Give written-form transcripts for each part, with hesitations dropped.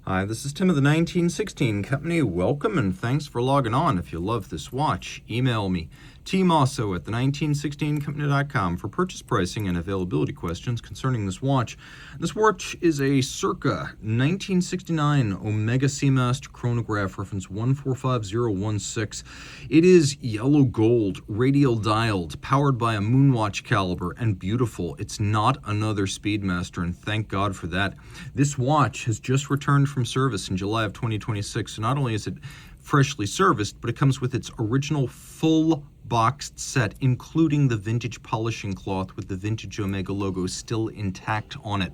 Hi, this is Tim of the 1916 Company. Welcome and thanks for logging on. If you love this watch, email me, Team Mosso at the1916company.com for purchase pricing and availability questions concerning this watch. This watch is a circa 1969 Omega Seamaster Chronograph reference 145.016. It is yellow gold, radial dialed, powered by a moonwatch caliber, and beautiful. It's not another Speedmaster, and thank God for that. This watch has just returned from service in July of 2026, so not only is it freshly serviced, but it comes with its original full boxed set, including the vintage polishing cloth with the vintage Omega logo still intact on it.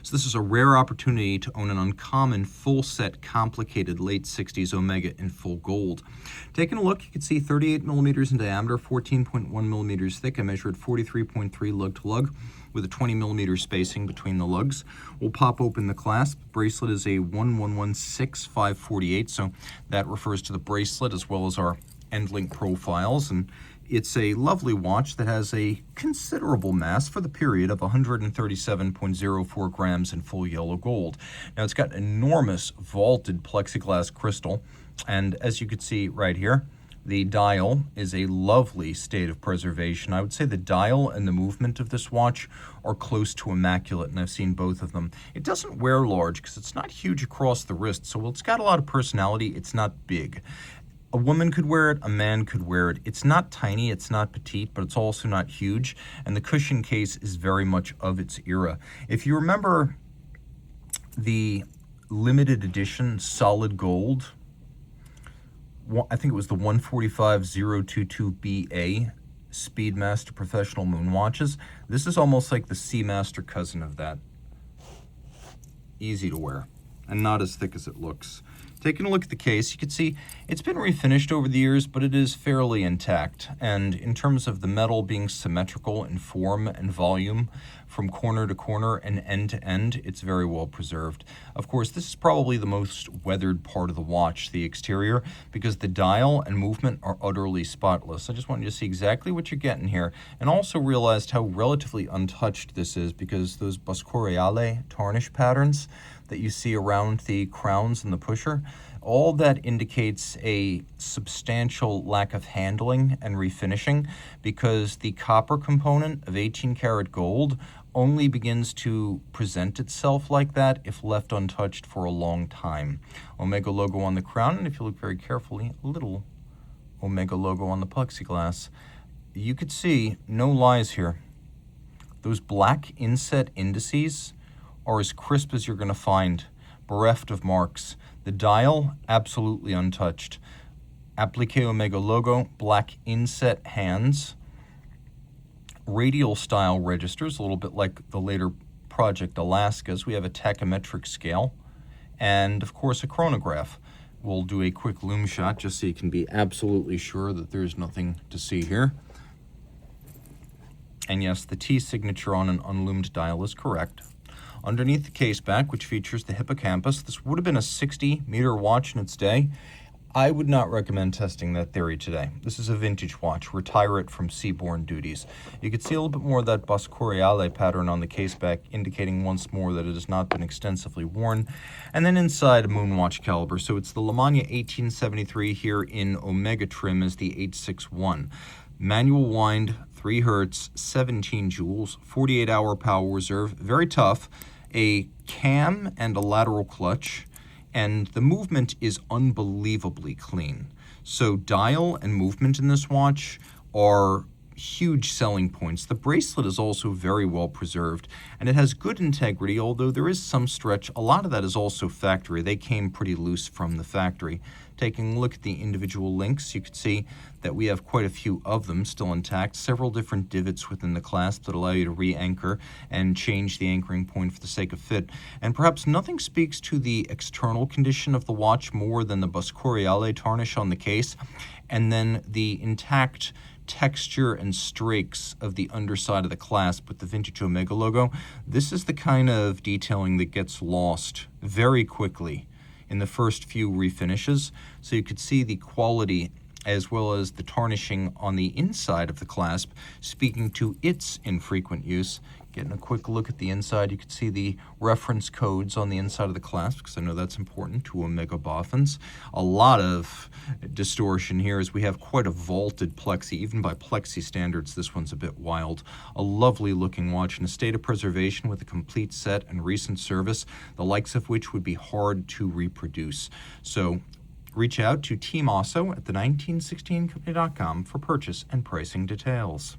So this is a rare opportunity to own an uncommon full set complicated late 60s Omega in full gold. Taking a look, you can see 38 millimeters in diameter, 14.1 millimeters thick. I measured 43.3 lug to lug with a 20 millimeter spacing between the lugs. We'll pop open the clasp. Bracelet is a 1116548, so that refers to the bracelet as well as our end link profiles, and it's a lovely watch that has a considerable mass for the period of 137.04 grams in full yellow gold. Now it's got enormous vaulted plexiglass crystal, and as you can see right here, the dial is a lovely state of preservation. I would say the dial and the movement of this watch are close to immaculate, and I've seen both of them. It doesn't wear large because it's not huge across the wrist, so it's got a lot of personality. It's not big. A woman could wear it, a man could wear it. It's not tiny, it's not petite, but it's also not huge, and the cushion case is very much of its era. If you remember the limited edition solid gold, I think it was the 145.022BA Speedmaster Professional Moon watches, this is almost like the Seamaster cousin of that. Easy to wear, and not as thick as it looks. Taking a look at the case, you can see it's been refinished over the years, but it is fairly intact. And in terms of the metal being symmetrical in form and volume, from corner to corner and end to end, it's very well preserved. Of course, this is probably the most weathered part of the watch, the exterior, because the dial and movement are utterly spotless. I just want you to see exactly what you're getting here, and also realized how relatively untouched this is, because those Boscoriale tarnish patterns that you see around the crowns and the pusher, all that indicates a substantial lack of handling and refinishing, because the copper component of 18 karat gold only begins to present itself like that if left untouched for a long time. Omega logo on the crown, and if you look very carefully, a little Omega logo on the plexiglass. You could see no lies here. Those black inset indices are as crisp as you're going to find, bereft of marks. The dial, absolutely untouched. Applique Omega logo, black inset hands, radial style registers, a little bit like the later Project Alaska's. We have a tachymetric scale, and of course a chronograph. We'll do a quick loom shot just so you can be absolutely sure that there's nothing to see here. And yes, the T signature on an unloomed dial is correct. Underneath the case back, which features the hippocampus, this would have been a 60-meter watch in its day. I would not recommend testing that theory today. This is a vintage watch. Retire it from seaborne duties. You can see a little bit more of that Boscoriale pattern on the case back, indicating once more that it has not been extensively worn. And then inside, a moonwatch caliber. So it's the Lamagna 1873 here in Omega trim as the 861. Manual wind, 3 hertz, 17 joules, 48-hour power reserve, very tough. A cam and a lateral clutch, and the movement is unbelievably clean. So dial and movement in this watch are huge selling points. The bracelet is also very well preserved, and it has good integrity, although there is some stretch. A lot of that is also factory. They came pretty loose from the factory. Taking a look at the individual links, you can see that we have quite a few of them still intact, several different divots within the clasp that allow you to re-anchor and change the anchoring point for the sake of fit. And perhaps nothing speaks to the external condition of the watch more than the Boscoriale tarnish on the case, and then the intact texture and streaks of the underside of the clasp with the vintage Omega logo. This is the kind of detailing that gets lost very quickly in the first few refinishes. So you could see the quality as well as the tarnishing on the inside of the clasp, speaking to its infrequent use. Getting a quick look at the inside, you can see the reference codes on the inside of the clasp, because I know that's important to Omega boffins. A lot of distortion here as we have quite a vaulted plexi. Even by plexi standards, this one's a bit wild. A lovely looking watch in a state of preservation with a complete set and recent service, the likes of which would be hard to reproduce. So reach out to Team Mosso at the 1916company.com for purchase and pricing details.